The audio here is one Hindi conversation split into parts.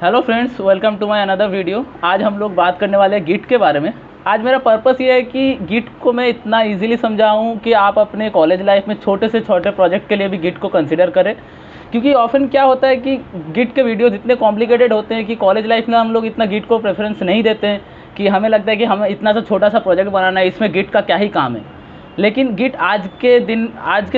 Hello friends, welcome to my another video. आज हम लोग बात करने वाले हैं गिट के बारे में। आज मेरा पर्पस ये है कि गिट को मैं इतना इजीली समझाऊं कि आप अपने कॉलेज लाइफ में छोटे से छोटे प्रोजेक्ट के लिए भी गिट को कंसिडर करें। क्योंकि ऑफन क्या होता है कि गिट के वीडियोस इतने कॉम्प्लिकेटेड होते हैं कि कॉलेज लाइफ में हम लोग इतना गिट को प्रेफरेंस नहीं देते हैं, कि हमें लगता है कि हमें इतना सा छोटा सा प्रोजेक्ट बनाना है, इसमें गिट का क्या ही काम है। लेकिन गिट आज के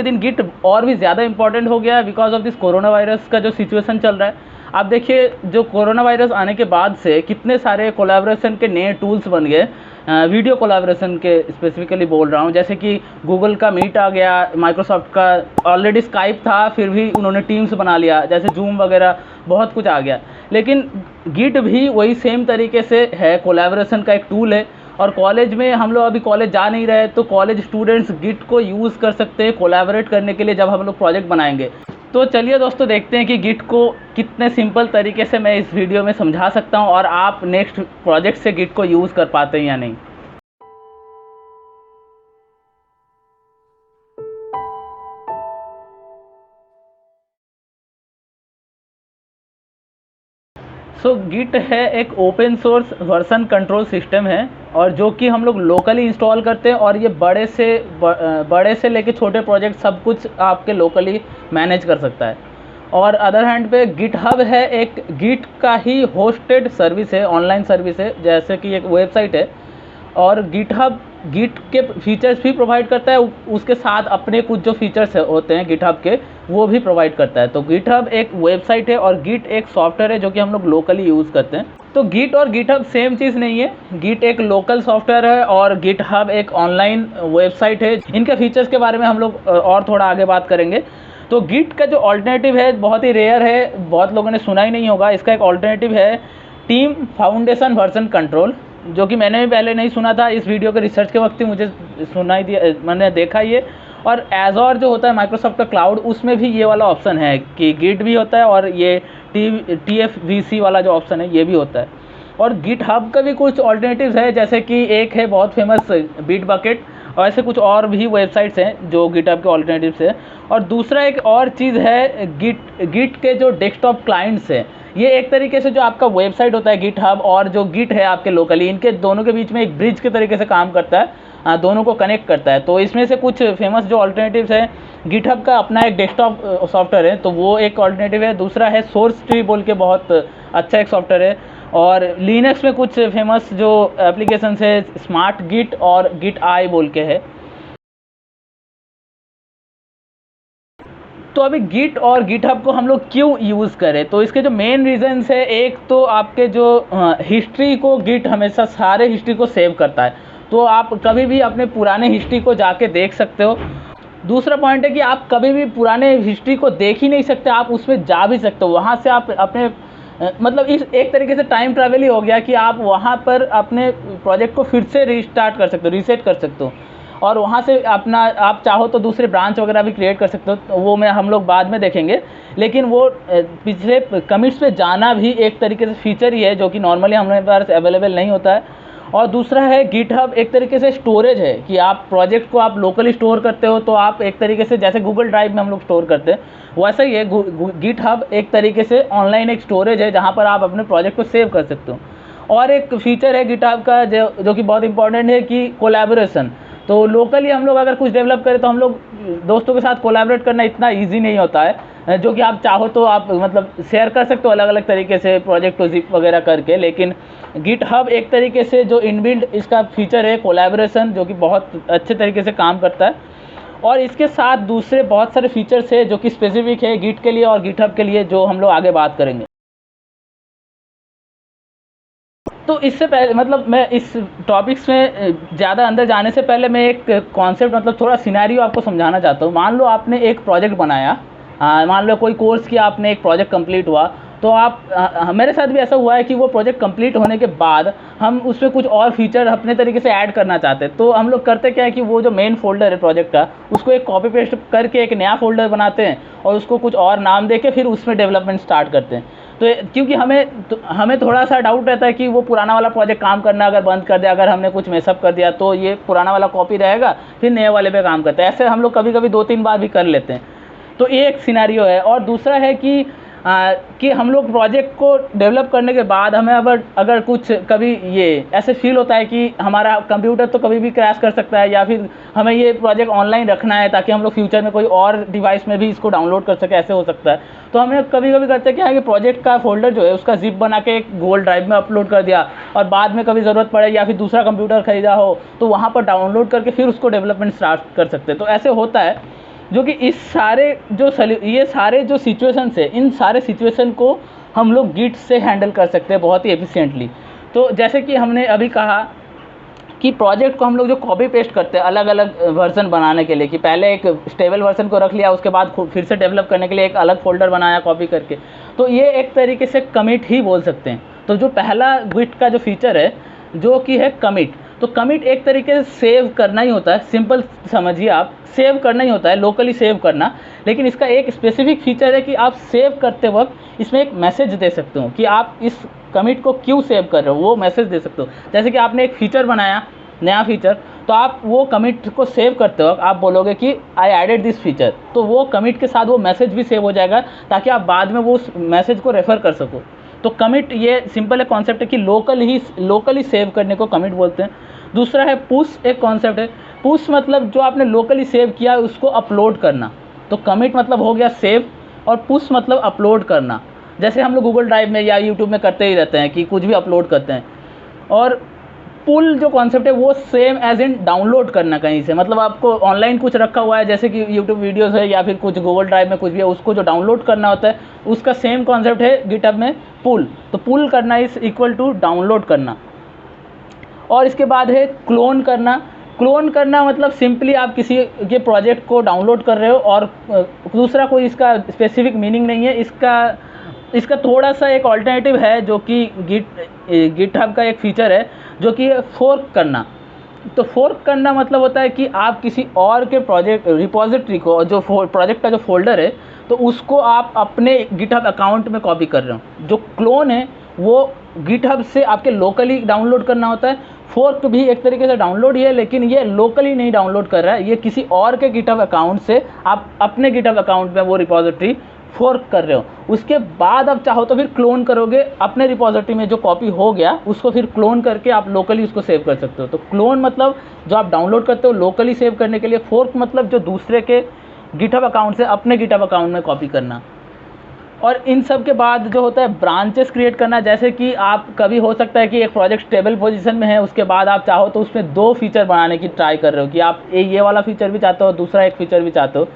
दिन गिट और भी ज़्यादा इंपॉर्टेंट हो गया है because of this corona virus का जो सिचुएशन चल रहा है। आप देखिए, जो कोरोना वायरस आने के बाद से कितने सारे कोलैबोरेशन के नए टूल्स बन गए। वीडियो कोलैबोरेशन के स्पेसिफिकली बोल रहा हूँ, जैसे कि गूगल का मीट आ गया, माइक्रोसॉफ्ट का ऑलरेडी स्काइप था, फिर भी उन्होंने टीम्स बना लिया, जैसे जूम वगैरह बहुत कुछ आ गया। लेकिन गिट भी वही सेम तरीके से है, कोलैबोरेशन का एक टूल है। और कॉलेज में हम लोग अभी कॉलेज जा नहीं रहे, तो कॉलेज स्टूडेंट्स गिट को यूज़ कर सकते हैं कोलैबोरेट करने के लिए जब हम लोग प्रोजेक्ट बनाएंगे। तो चलिए दोस्तों, देखते हैं कि गिट को कितने सिंपल तरीके से मैं इस वीडियो में समझा सकता हूं और आप नेक्स्ट प्रोजेक्ट से गिट को यूज़ कर पाते हैं या नहीं। गिट है एक open source version control system है, और जो कि हम लोग लोकली इंस्टॉल करते हैं, और ये बड़े से लेके छोटे प्रोजेक्ट सब कुछ आपके लोकली मैनेज कर सकता है। और अदर हैंड पे गिटहब है, एक गिट का ही होस्टेड सर्विस है, ऑनलाइन सर्विस है, जैसे कि एक वेबसाइट है। और गिटहब गिट के फीचर्स भी प्रोवाइड करता है, उसके साथ अपने कुछ जो फीचर्स होते हैं गिटहब के, वो भी प्रोवाइड करता है। तो गिटहब एक वेबसाइट है और गिट एक सॉफ्टवेयर है जो कि हम लोग लोकली यूज़ करते हैं। तो गिट और गिटहब सेम चीज़ नहीं है। गिट एक लोकल सॉफ्टवेयर है और गिटहब एक ऑनलाइन वेबसाइट है। इनके फीचर्स के बारे में हम लोग और थोड़ा आगे बात करेंगे। तो गिट का जो ऑल्टरनेटिव है बहुत ही रेयर है, बहुत लोगों ने सुना ही नहीं होगा। इसका एक ऑल्टरनेटिव है टीम फाउंडेशन वर्जन कंट्रोल, जो कि मैंने भी पहले नहीं सुना था। इस वीडियो के रिसर्च के वक्त ही मुझे सुनाई दिया, मैंने देखा ये। और एज़ोर जो होता है माइक्रोसॉफ्ट का क्लाउड, उसमें भी ये वाला ऑप्शन है कि गिट भी होता है, और ये TFVC वाला जो ऑप्शन है ये भी होता है। और गिटहब का भी कुछ ऑल्टरनेटिव्स है, जैसे कि एक है बहुत फेमस बिटबकेट, और ऐसे कुछ और भी वेबसाइट्स हैं जो गिटहब के ऑल्टरनेटिव्स है। और दूसरा एक और चीज़ है गिट के जो डेस्कटॉप क्लाइंट्स हैं, ये एक तरीके से जो आपका वेबसाइट होता है गिटहब और जो गिट है आपके लोकली, इनके दोनों के बीच में एक ब्रिज के तरीके से काम करता है, दोनों को कनेक्ट करता है। तो इसमें से कुछ फेमस जो ऑल्टरनेटिव्स हैं, गिटहब का अपना एक डेस्कटॉप सॉफ्टवेयर है, तो वो एक ऑल्टरनेटिव है। दूसरा है सोर्स ट्री बोल के, बहुत अच्छा एक सॉफ्टवेयर है। और लिनक्स में कुछ फेमस जो एप्लीकेशंस है, स्मार्ट गिट और गिट आई बोल के है। तो अभी गिट और गिटहब को हम लोग क्यों यूज़ करें, तो इसके जो मेन रीजंस है, एक तो आपके जो हिस्ट्री को गिट हमेशा सारे हिस्ट्री को सेव करता है, तो आप कभी भी अपने पुराने हिस्ट्री को जाके देख सकते हो। दूसरा पॉइंट है कि आप कभी भी पुराने हिस्ट्री को देख ही नहीं सकते, आप उसमें जा भी सकते हो। वहाँ से आप अपने मतलब इस एक तरीके से टाइम ट्रैवल ही हो गया कि आप वहाँ पर अपने प्रोजेक्ट को फिर से रिस्टार्ट कर सकते हो, रीसेट कर सकते हो, और वहाँ से अपना आप चाहो तो दूसरे ब्रांच वगैरह भी क्रिएट कर सकते हो। तो वो हम लोग बाद में देखेंगे। लेकिन वो पिछले कमिट्स पे जाना भी एक तरीके से फीचर ही है जो कि नॉर्मली हमारे पास अवेलेबल नहीं होता है। और दूसरा है गिटहब एक तरीके से स्टोरेज है, कि आप प्रोजेक्ट को आप लोकली स्टोर करते हो, तो आप एक तरीके से जैसे गूगल ड्राइव में हम लोग स्टोर करते हैं, वैसा ही है गिटहब एक तरीके से ऑनलाइन एक स्टोरेज है जहाँ पर आप अपने प्रोजेक्ट को सेव कर सकते हो। और एक फीचर है गिटहब का जो कि बहुत इंपॉर्टेंट है, कि कोलैबोरेशन। तो लोकली हम लोग अगर कुछ डेवलप करें, तो हम लोग दोस्तों के साथ कोलैबोरेट करना इतना इजी नहीं होता है, जो कि आप चाहो तो आप मतलब शेयर कर सकते हो अलग अलग तरीके से प्रोजेक्ट को जिप वगैरह करके। लेकिन गिटहब एक तरीके से जो इनबिल्ट इसका फीचर है कोलैबोरेशन, जो कि बहुत अच्छे तरीके से काम करता है। और इसके साथ दूसरे बहुत सारे फीचर्स है जो कि स्पेसिफिक है गिट के लिए और गिटहब के लिए, जो हम लोग आगे बात करेंगे। तो इससे पहले मतलब मैं इस टॉपिक्स में ज़्यादा अंदर जाने से पहले मैं एक कॉन्सेप्ट मतलब थोड़ा सिनेरियो आपको समझाना चाहता हूँ। मान लो आपने एक प्रोजेक्ट बनाया, मान लो कोई कोर्स किया आपने, एक प्रोजेक्ट कंप्लीट हुआ, तो आप मेरे साथ भी ऐसा हुआ है कि वो प्रोजेक्ट कंप्लीट होने के बाद हम उसमें कुछ और फीचर अपने तरीके से ऐड करना चाहते हैं। तो हम लोग करते क्या है कि वो जो मेन फोल्डर है प्रोजेक्ट का, उसको एक कॉपी पेस्ट करके एक नया फोल्डर बनाते हैं और उसको कुछ और नाम देके फिर उसमें डेवलपमेंट स्टार्ट करते हैं। तो क्योंकि हमें थोड़ा सा डाउट रहता है कि वो पुराना वाला प्रोजेक्ट काम करना अगर बंद कर दिया, अगर हमने कुछ मेसअप कर दिया, तो ये पुराना वाला कॉपी रहेगा, फिर नए वाले पे काम करते हैं। ऐसे हम लोग कभी कभी 2-3 बार भी कर लेते हैं। तो ये एक सिनेरियो है। और दूसरा है कि कि हम लोग प्रोजेक्ट को डेवलप करने के बाद हमें अगर कुछ कभी ये ऐसे फील होता है कि हमारा कंप्यूटर तो कभी भी क्रैश कर सकता है, या फिर हमें ये प्रोजेक्ट ऑनलाइन रखना है ताकि हम लोग फ्यूचर में कोई और डिवाइस में भी इसको डाउनलोड कर सके, ऐसे हो सकता है। तो हमें कभी कभी करते हैं कि हाँ, ये प्रोजेक्ट का फोल्डर जो है उसका जिप बना के एक गूगल ड्राइव में अपलोड कर दिया, और बाद में कभी ज़रूरत पड़े या फिर दूसरा कंप्यूटर खरीदा हो तो वहाँ पर डाउनलोड करके फिर उसको डेवलपमेंट स्टार्ट कर सकते हैं। तो ऐसे होता है, जो कि इस सारे ये सारे जो सिचुएशंस है, इन सारे सिचुएशन को हम लोग गिट से हैंडल कर सकते हैं बहुत ही एफिशिएंटली। तो जैसे कि हमने अभी कहा कि प्रोजेक्ट को हम लोग जो कॉपी पेस्ट करते हैं अलग अलग वर्जन बनाने के लिए, कि पहले एक स्टेबल वर्जन को रख लिया, उसके बाद फिर से डेवलप करने के लिए एक अलग फोल्डर बनाया कॉपी करके, तो ये एक तरीके से कमिट ही बोल सकते हैं। तो जो पहला गिट का जो फीचर है जो कि है कमिट, तो कमिट एक तरीके से सेव करना ही होता है, सिंपल समझिए आप, सेव करना ही होता है, लोकली सेव करना। लेकिन इसका एक स्पेसिफिक फीचर है कि आप सेव करते वक्त इसमें एक मैसेज दे सकते हो कि आप इस कमिट को क्यों सेव कर रहे हो, वो मैसेज दे सकते हो। जैसे कि आपने एक फीचर बनाया, नया फीचर, तो आप वो कमिट को सेव करते वक्त आप बोलोगे कि आई एडेड दिस फीचर, तो वो कमिट के साथ वो मैसेज भी सेव हो जाएगा ताकि आप बाद में वो मैसेज को रेफ़र कर सको। तो कमिट ये सिंपल एक कॉन्सेप्ट है कि लोकली सेव करने को कमिट बोलते हैं। दूसरा है पुश, एक कॉन्सेप्ट है। पुश मतलब जो आपने लोकली सेव किया है उसको अपलोड करना। तो कमिट मतलब हो गया सेव, और पुश मतलब अपलोड करना। जैसे हम लोग गूगल ड्राइव में या यूट्यूब में करते ही रहते हैं कि कुछ भी अपलोड करते हैं। और पुल जो कॉन्सेप्ट है वो सेम एज इन डाउनलोड करना कहीं से, मतलब आपको ऑनलाइन कुछ रखा हुआ है जैसे कि यूट्यूब वीडियोस है या फिर कुछ गूगल ड्राइव में कुछ भी है, उसको जो डाउनलोड करना होता है उसका सेम कॉन्सेप्ट है गिटहब में पुल। तो पुल करना इज इक्वल टू डाउनलोड करना। और इसके बाद है क्लोन करना। क्लोन करना मतलब सिंपली आप किसी के प्रोजेक्ट को डाउनलोड कर रहे हो और दूसरा कोई इसका स्पेसिफिक मीनिंग नहीं है। इसका थोड़ा सा एक ऑल्टरनेटिव है जो कि गिटहब का एक फीचर है जो कि फोर्क करना। तो फोर्क करना मतलब होता है कि आप किसी और के प्रोजेक्ट रिपॉजिटरी को, जो प्रोजेक्ट का जो फोल्डर है, तो उसको आप अपने गिटहब अकाउंट में कॉपी कर रहे हो। जो क्लोन है वो गिटहब से आपके लोकली डाउनलोड करना होता है। फोर्क भी एक तरीके से डाउनलोड ही है, लेकिन ये लोकली नहीं डाउनलोड कर रहा है, ये किसी और के गिटहब अकाउंट से आप अपने गिटहब अकाउंट में वो रिपॉजिटरी फोर्क कर रहे हो। उसके बाद आप चाहो तो फिर क्लोन करोगे, अपने रिपॉजिटरी में जो कॉपी हो गया उसको फिर क्लोन करके आप लोकली उसको सेव कर सकते हो। तो क्लोन मतलब जो आप डाउनलोड करते हो लोकली सेव करने के लिए, फोर्क मतलब जो दूसरे के गिटहब अकाउंट से अपने गिटहब अकाउंट में कॉपी करना। और इन सब के बाद जो होता है ब्रांचेस क्रिएट करना। जैसे कि आप कभी हो सकता है कि एक प्रोजेक्ट स्टेबल पोजीशन में है, उसके बाद आप चाहो तो उसमें 2 फीचर बनाने की ट्राई कर रहे हो कि आप ये वाला फीचर भी चाहते हो, दूसरा एक फीचर भी चाहते हो।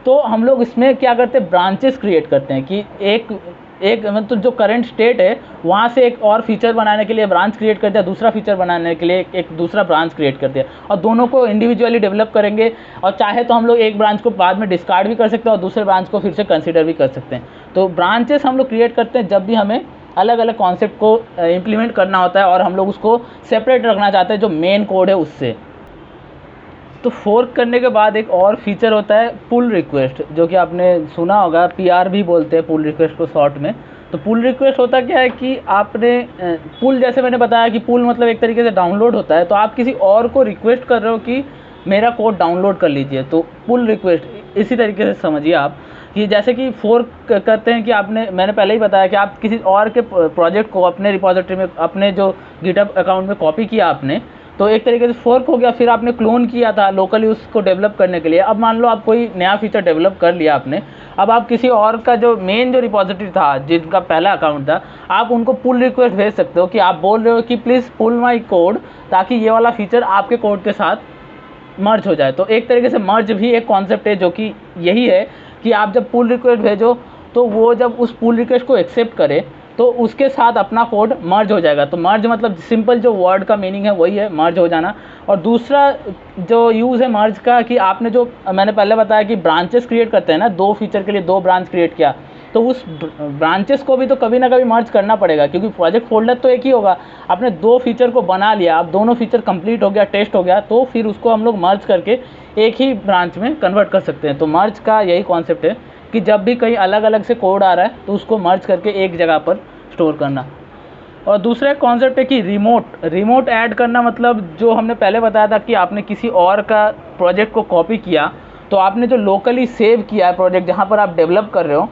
तो हम लोग इसमें क्या करते हैं, ब्रांचेस क्रिएट करते हैं कि एक मतलब जो करंट स्टेट है वहाँ से एक और फीचर बनाने के लिए ब्रांच क्रिएट कर दिया, दूसरा फीचर बनाने के लिए एक दूसरा ब्रांच क्रिएट कर दिया, और दोनों को इंडिविजुअली डेवलप करेंगे। और चाहे तो हम लोग एक ब्रांच को बाद में डिस्कार्ड भी कर सकते हैं और दूसरे ब्रांच को फिर से कंसिडर भी कर सकते हैं। तो ब्रांचेस हम लोग क्रिएट करते हैं जब भी हमें अलग अलग कॉन्सेप्ट को इम्प्लीमेंट करना होता है और हम लोग उसको सेपरेट रखना चाहते हैं जो मेन कोड है उससे। तो फोर्क करने के बाद एक और फीचर होता है पुल रिक्वेस्ट, जो कि आपने सुना होगा, PR भी बोलते हैं पुल रिक्वेस्ट को शॉर्ट में। तो पुल रिक्वेस्ट होता क्या है कि आपने पुल, जैसे मैंने बताया कि पुल मतलब एक तरीके से डाउनलोड होता है, तो आप किसी और को रिक्वेस्ट कर रहे हो कि मेरा कोड डाउनलोड कर लीजिए, तो पुल रिक्वेस्ट इसी तरीके से समझिए आप कि जैसे कि फोर्क करते हैं कि मैंने पहले ही बताया कि आप किसी और के प्रोजेक्ट को अपने रिपॉजिटरी में, अपने जो गिटहब अकाउंट में कॉपी किया आपने, तो एक तरीके से फोर्क हो गया। फिर आपने क्लोन किया था लोकली उसको डेवलप करने के लिए। अब मान लो आप कोई नया फीचर डेवलप कर लिया आपने, अब आप किसी और का जो मेन जो रिपॉजिटरी था, जिनका पहला अकाउंट था, आप उनको पुल रिक्वेस्ट भेज सकते हो कि आप बोल रहे हो कि प्लीज़ पुल माई कोड, ताकि ये वाला फीचर आपके कोड के साथ मर्ज हो जाए। तो एक तरीके से मर्ज भी एक कॉन्सेप्ट है जो कि यही है कि आप जब पुल रिक्वेस्ट भेजो तो वो जब उस पुल रिक्वेस्ट को एक्सेप्ट करे तो उसके साथ अपना कोड मर्ज हो जाएगा। तो मर्ज मतलब सिंपल जो वर्ड का मीनिंग है वही है, मर्ज हो जाना। और दूसरा जो यूज़ है मर्ज का कि आपने जो मैंने पहले बताया कि ब्रांचेस क्रिएट करते हैं ना, 2 फीचर के लिए 2 ब्रांच क्रिएट किया, तो उस ब्रांचेस को भी तो कभी ना कभी मर्ज करना पड़ेगा, क्योंकि प्रोजेक्ट फोल्डर तो एक ही होगा। आपने 2 फीचर को बना लिया, अब दोनों फीचर कंप्लीट हो गया, टेस्ट हो गया, तो फिर उसको हम लोग मर्ज करके एक ही ब्रांच में कन्वर्ट कर सकते हैं। तो मर्ज का यही कॉन्सेप्ट है कि जब भी कहीं अलग अलग से कोड आ रहा है तो उसको मर्ज करके एक जगह पर स्टोर करना। और दूसरा कॉन्सेप्ट है कि रिमोट ऐड करना। मतलब जो हमने पहले बताया था कि आपने किसी और का प्रोजेक्ट को कॉपी किया, तो आपने जो लोकली सेव किया है प्रोजेक्ट जहाँ पर आप डेवलप कर रहे हो,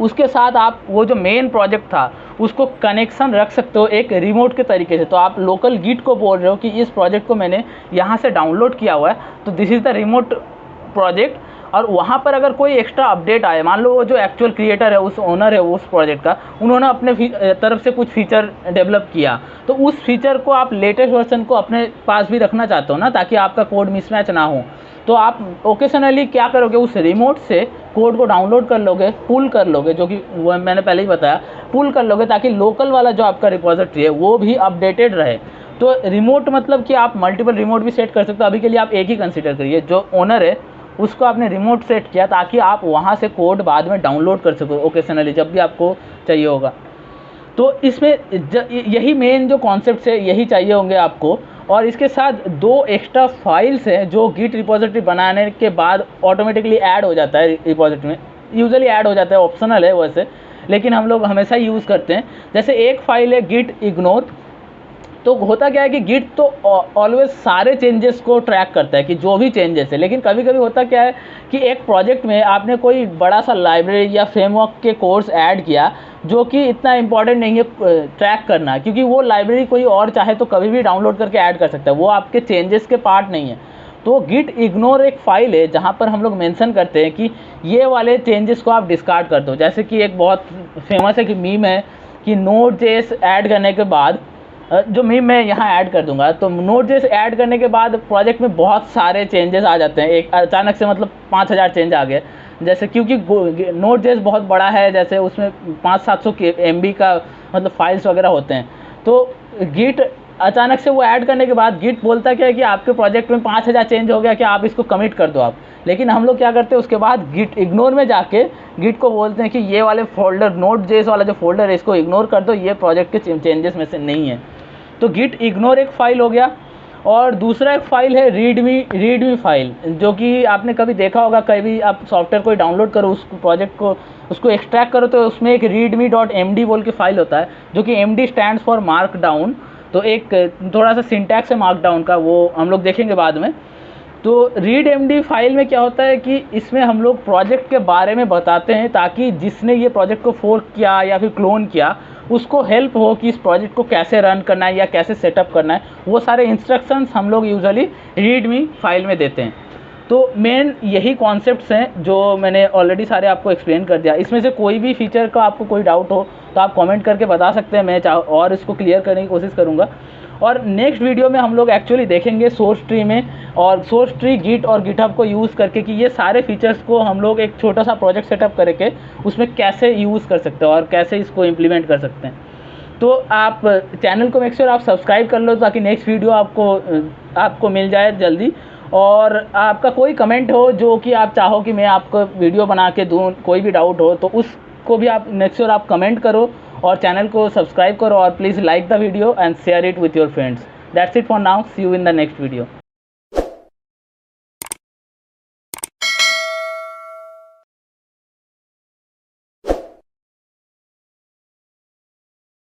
उसके साथ आप वो जो मेन प्रोजेक्ट था उसको कनेक्शन रख सकते हो एक रिमोट के तरीके से। तो आप लोकल गिट को बोल रहे हो कि इस प्रोजेक्ट को मैंने यहाँ से डाउनलोड किया हुआ है, तो this is the remote project, और वहाँ पर अगर कोई एक्स्ट्रा अपडेट आए, मान लो वो जो एक्चुअल क्रिएटर है, उस ओनर है उस प्रोजेक्ट का, उन्होंने अपने तरफ से कुछ फीचर डेवलप किया, तो उस फीचर को आप लेटेस्ट वर्जन को अपने पास भी रखना चाहते हो ना, ताकि आपका कोड मिसमैच ना हो। तो आप ओकेशनली क्या करोगे, उस रिमोट से कोड को डाउनलोड कर लोगे, पुल कर लोगे, जो कि वो मैंने पहले ही बताया, पुल कर लोगे, ताकि लोकल वाला जो आपका रिपोजिटरी है वो भी अपडेटेड रहे। तो रिमोट मतलब कि आप मल्टीपल रिमोट भी सेट कर सकते हो। अभी के लिए आप एक ही कंसिडर करिए, जो ओनर है उसको आपने रिमोट सेट किया, ताकि आप वहाँ से कोड बाद में डाउनलोड कर सको ओकेशनली जब भी आपको चाहिए होगा। तो इसमें यही मेन जो कॉन्सेप्ट है, यही चाहिए होंगे आपको। और इसके साथ 2 एक्स्ट्रा फाइल्स हैं जो गिट रिपोजिटरी बनाने के बाद ऑटोमेटिकली ऐड हो जाता है रिपोजिटरी में, यूजुअली ऐड हो जाता है, ऑप्शनल है वैसे, लेकिन हम लोग हमेशा यूज़ करते हैं। जैसे एक फ़ाइल है गिट इग्नोर। तो होता क्या है कि गिट तो ऑलवेज सारे चेंजेस को ट्रैक करता है कि जो भी चेंजेस है, लेकिन कभी कभी होता क्या है कि एक प्रोजेक्ट में आपने कोई बड़ा सा लाइब्रेरी या फ्रेमवर्क के कोर्स ऐड किया जो कि इतना इंपॉर्टेंट नहीं है ट्रैक करना, क्योंकि वो लाइब्रेरी कोई और चाहे तो कभी भी डाउनलोड करके ऐड कर सकता है, वो आपके चेंजेस के पार्ट नहीं है। तो गिट इग्नोर एक फ़ाइल है जहाँ पर हम लोग मेंशन करते हैं कि ये वाले चेंजेस को आप डिस्कार्ड कर दो। जैसे कि एक बहुत फेमस है कि मीम है कि Node.js ऐड करने के बाद, जो मीम मैं यहाँ ऐड कर दूंगा, तो Node.js ऐड करने के बाद प्रोजेक्ट में बहुत सारे चेंजेस आ जाते हैं, एक अचानक से मतलब 5000 चेंज आ गए। जैसे क्योंकि Node.js बहुत बड़ा है, जैसे उसमें 500-700 MB का मतलब फाइल्स वगैरह होते हैं, तो गिट अचानक से वो ऐड करने के बाद गिट बोलता क्या है कि आपके प्रोजेक्ट में 5000 चेंज हो गया, कि आप इसको कमिट कर दो आप। लेकिन हम लोग क्या करते हैं, उसके बाद गिट इग्नोर में जाके गिट को बोलते हैं कि ये वाले फोल्डर Node.js वाला जो फोल्डर है इसको इग्नोर कर दो, ये प्रोजेक्ट के चेंजेस में से नहीं है। तो गिट इग्नोर एक फ़ाइल हो गया। और दूसरा एक फ़ाइल है रीडमी फ़ाइल, जो कि आपने कभी देखा होगा, कभी आप सॉफ्टवेयर कोई डाउनलोड करो, उस प्रोजेक्ट को उसको एक्सट्रैक्ट करो, तो उसमें एक readme.md बोल के फ़ाइल होता है, जो कि MD स्टैंड्स फॉर मार्कडाउन। तो एक थोड़ा सा सिंटैक्स है मार्कडाउन का, वो हम लोग देखेंगे बाद में। तो readmd फाइल में क्या होता है कि इसमें हम लोग प्रोजेक्ट के बारे में बताते हैं, ताकि जिसने ये प्रोजेक्ट को फोर्क किया या फिर क्लोन किया उसको हेल्प हो कि इस प्रोजेक्ट को कैसे रन करना है या कैसे सेटअप करना है। वो सारे इंस्ट्रक्शंस हम लोग यूजुअली रीडमी फाइल में देते हैं। तो मेन यही कॉन्सेप्ट्स हैं जो मैंने ऑलरेडी सारे आपको एक्सप्लेन कर दिया। इसमें से कोई भी फीचर का आपको कोई डाउट हो तो आप कमेंट करके बता सकते हैं, मैं और इसको क्लियर करने की कोशिश करूँगा। और नेक्स्ट वीडियो में हम लोग एक्चुअली देखेंगे सोर्स ट्री में, और सोर्स ट्री गिट और गिटहब को यूज़ करके कि ये सारे फीचर्स को हम लोग एक छोटा सा प्रोजेक्ट सेटअप करके उसमें कैसे यूज़ कर सकते हैं और कैसे इसको इम्प्लीमेंट कर सकते हैं। तो आप चैनल को मेक श्योर आप सब्सक्राइब कर लो, ताकि नेक्स्ट वीडियो आपको मिल जाए जल्दी। और आपका कोई कमेंट हो जो कि आप चाहो कि मैं आपको वीडियो बना के दूँ, कोई भी डाउट हो तो उसको भी आप मेक श्योर आप कमेंट करो और चैनल को सब्सक्राइब करो, और please like the video and share it with your friends. That's it for now, see you in the next video.